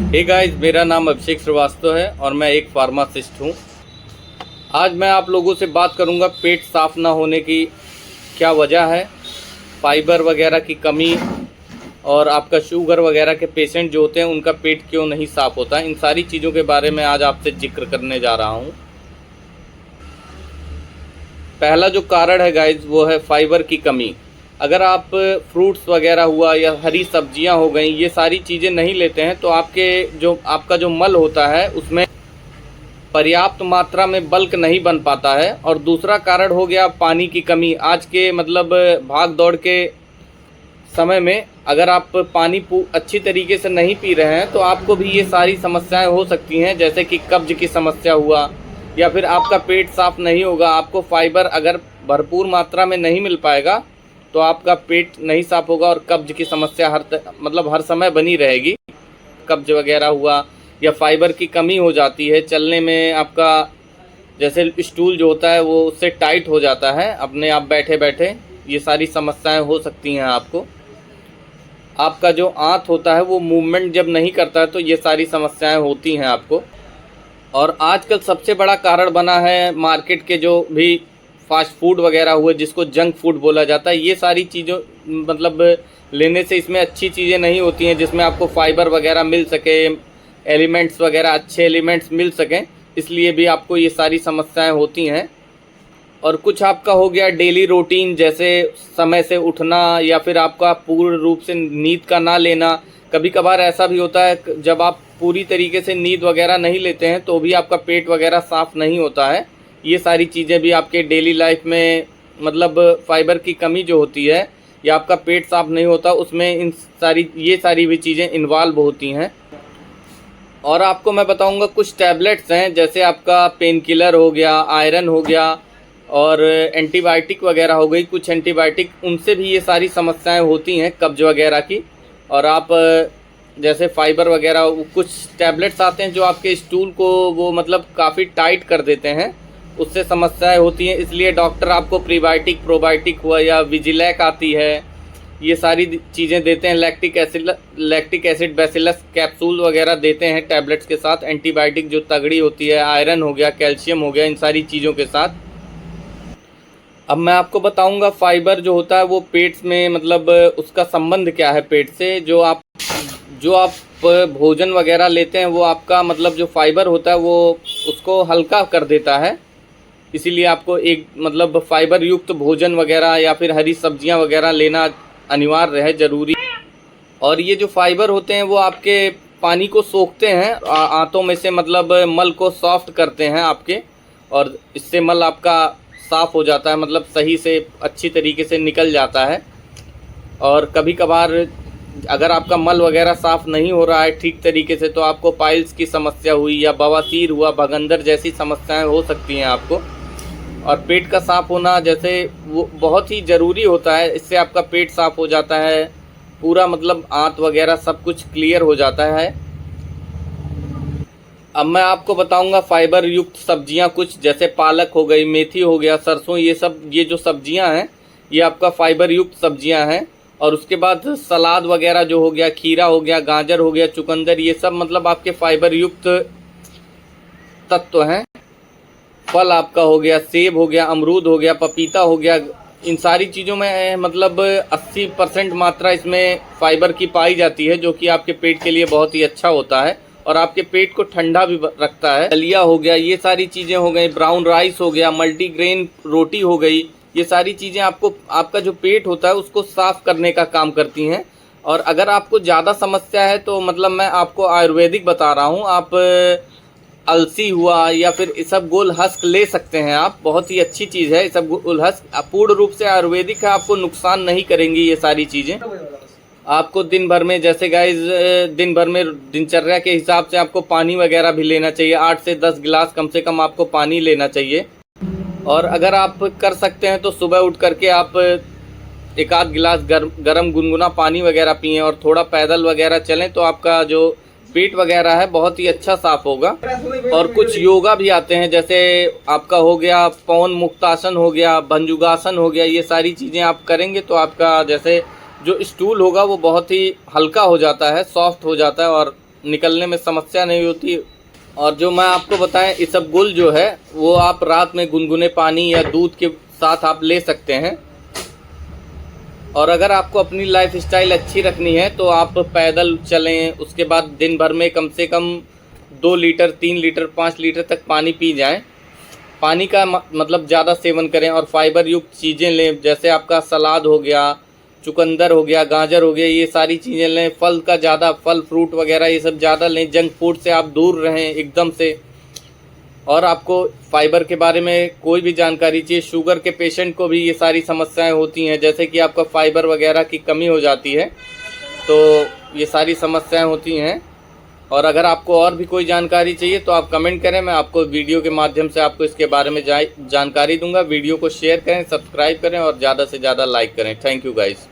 Hey guys, मेरा नाम अभिषेक श्रीवास्तव है और मैं एक फार्मासिस्ट हूँ। आज मैं आप लोगों से बात करूँगा पेट साफ़ ना होने की क्या वजह है, फाइबर वगैरह की कमी और आपका शुगर वगैरह के पेशेंट जो होते हैं उनका पेट क्यों नहीं साफ़ होता। इन सारी चीज़ों के बारे में आज आपसे जिक्र करने जा रहा हूँ। पहला जो कारण है गाइस वो है फाइबर की कमी। अगर आप फ्रूट्स वगैरह हुआ या हरी सब्जियां हो गई, ये सारी चीज़ें नहीं लेते हैं तो आपका जो मल होता है उसमें पर्याप्त मात्रा में बल्क नहीं बन पाता है। और दूसरा कारण हो गया पानी की कमी। आज के भाग दौड़ के समय में अगर आप पानी अच्छी तरीके से नहीं पी रहे हैं तो आपको भी ये सारी समस्याएं हो सकती हैं, जैसे कि कब्ज की समस्या हुआ या फिर आपका पेट साफ़ नहीं होगा। आपको फाइबर अगर भरपूर मात्रा में नहीं मिल पाएगा तो आपका पेट नहीं साफ़ होगा और कब्ज की समस्या हर समय बनी रहेगी। कब्ज वगैरह हुआ या फाइबर की कमी हो जाती है, चलने में आपका जैसे स्टूल जो होता है वो उससे टाइट हो जाता है अपने आप बैठे बैठे। ये सारी समस्याएं हो सकती हैं आपको। आपका जो आंत होता है वो मूवमेंट जब नहीं करता है तो ये सारी समस्याएं होती हैं आपको। और आजकल सबसे बड़ा कारण बना है मार्केट के जो भी फास्ट फूड वगैरह हुए, जिसको जंक फूड बोला जाता है। ये सारी चीज़ों लेने से इसमें अच्छी चीज़ें नहीं होती हैं जिसमें आपको फाइबर वगैरह मिल सके, एलिमेंट्स वगैरह अच्छे एलिमेंट्स मिल सकें, इसलिए भी आपको ये सारी समस्याएं होती हैं। और कुछ आपका हो गया डेली रूटीन, जैसे समय से उठना या फिर आपका पूर्ण रूप से नींद का ना लेना। कभी कभार ऐसा भी होता है जब आप पूरी तरीके से नींद वगैरह नहीं लेते हैं तो भी आपका पेट वगैरह साफ़ नहीं होता है। ये सारी चीज़ें भी आपके डेली लाइफ में फाइबर की कमी जो होती है या आपका पेट साफ़ नहीं होता, उसमें ये सारी भी चीज़ें इन्वॉल्व होती हैं। और आपको मैं बताऊंगा कुछ टैबलेट्स हैं, जैसे आपका पेन किलर हो गया, आयरन हो गया और एंटीबायोटिक वगैरह हो गई। कुछ एंटीबायोटिक उनसे भी ये सारी समस्याएं होती हैं कब्ज वगैरह की। और आप जैसे फाइबर वगैरह कुछ टैबलेट्स आते हैं जो आपके स्टूल को वो काफ़ी टाइट कर देते हैं, उससे समस्याएं होती हैं। इसलिए डॉक्टर आपको प्रीबायोटिक, प्रोबायोटिक हुआ या विजिलैक आती है, ये सारी चीज़ें देते हैं। लैक्टिक एसिड बैसिलस कैप्सूल वगैरह देते हैं टैबलेट्स के साथ। एंटीबायोटिक जो तगड़ी होती है, आयरन हो गया, कैल्शियम हो गया, इन सारी चीज़ों के साथ। अब मैं आपको बताऊंगा फाइबर जो होता है वो पेट में उसका संबंध क्या है पेट से। जो आप भोजन वगैरह लेते हैं वो आपका जो फाइबर होता है वो उसको हल्का कर देता है। इसीलिए आपको एक फाइबर युक्त भोजन वगैरह या फिर हरी सब्जियां वगैरह लेना अनिवार्य है, ज़रूरी। और ये जो फाइबर होते हैं वो आपके पानी को सोखते हैं, आंतों में से मल को सॉफ्ट करते हैं आपके, और इससे मल आपका साफ़ हो जाता है, सही से अच्छी तरीके से निकल जाता है। और कभी कभार अगर आपका मल वगैरह साफ़ नहीं हो रहा है ठीक तरीके से तो आपको पाइल्स की समस्या हुई या बवासीर हुआ, भगंदर जैसी समस्याएं हो सकती हैं आपको। और पेट का साफ़ होना जैसे वो बहुत ही ज़रूरी होता है, इससे आपका पेट साफ़ हो जाता है, पूरा आंत वगैरह सब कुछ क्लियर हो जाता है। अब मैं आपको बताऊंगा फाइबर युक्त सब्जियां कुछ, जैसे पालक हो गई, मेथी हो गया, सरसों, ये जो सब्जियां हैं ये आपका फाइबर युक्त सब्जियां हैं। और उसके बाद सलाद वगैरह जो हो गया, खीरा हो गया, गाजर हो गया, चुकंदर, ये सब आपके फाइबर युक्त तत्व हैं। फल आपका हो गया, सेब हो गया, अमरूद हो गया, पपीता हो गया, इन सारी चीज़ों में 80% मात्रा इसमें फाइबर की पाई जाती है, जो कि आपके पेट के लिए बहुत ही अच्छा होता है और आपके पेट को ठंडा भी रखता है। दलिया हो गया, ये सारी चीज़ें हो गई, ब्राउन राइस हो गया, मल्टीग्रेन रोटी हो गई, ये सारी चीज़ें आपका जो पेट होता है उसको साफ़ करने का काम करती हैं। और अगर आपको ज़्यादा समस्या है तो मैं आपको आयुर्वेदिक बता रहा हूँ। आप अलसी हुआ या फिर इसबगोल हस्क ले सकते हैं आप, बहुत ही अच्छी चीज़ है इसबगोल हस्क, पूर्ण रूप से आयुर्वेदिक है, आपको नुकसान नहीं करेंगी ये सारी चीज़ें। आपको दिन भर में जैसे गाइस दिन भर में दिनचर्या के हिसाब से आपको पानी वगैरह भी लेना चाहिए। 8 से 10 गिलास कम से कम आपको पानी लेना चाहिए। और अगर आप कर सकते हैं तो सुबह उठ करके आप एक आध गिलास गरम गुनगुना पानी वगैरह पिएं और थोड़ा पैदल वगैरह चलें तो आपका जो पेट वगैरह है बहुत ही अच्छा साफ होगा। और कुछ योगा भी आते हैं, जैसे आपका हो गया पवन मुक्तासन हो गया, भंजुगासन हो गया, ये सारी चीज़ें आप करेंगे तो आपका जैसे जो स्टूल होगा वो बहुत ही हल्का हो जाता है, सॉफ्ट हो जाता है और निकलने में समस्या नहीं होती। और जो मैं आपको बताएं, इसबगोल जो है वो आप रात में गुनगुने पानी या दूध के साथ आप ले सकते हैं। और अगर आपको अपनी लाइफ स्टाइल अच्छी रखनी है तो आप पैदल चलें, उसके बाद दिन भर में कम से कम 2 लीटर 3 लीटर 5 लीटर तक पानी पी जाएं। पानी का मतलब ज़्यादा सेवन करें और फाइबर युक्त चीज़ें लें, जैसे आपका सलाद हो गया, चुकंदर हो गया, गाजर हो गया, ये सारी चीज़ें लें। फल का ज़्यादा, फल फ्रूट वगैरह ये सब ज़्यादा लें। जंक फूड से आप दूर रहें एकदम से। और आपको फाइबर के बारे में कोई भी जानकारी चाहिए, शुगर के पेशेंट को भी ये सारी समस्याएं होती हैं, जैसे कि आपका फाइबर वगैरह की कमी हो जाती है, तो ये सारी समस्याएं होती हैं। और अगर आपको और भी कोई जानकारी चाहिए तो आप कमेंट करें, मैं आपको वीडियो के माध्यम से आपको इसके बारे में जानकारी दूंगा। वीडियो को शेयर करें, सब्सक्राइब करें और ज़्यादा से ज़्यादा लाइक करें। Thank you guys.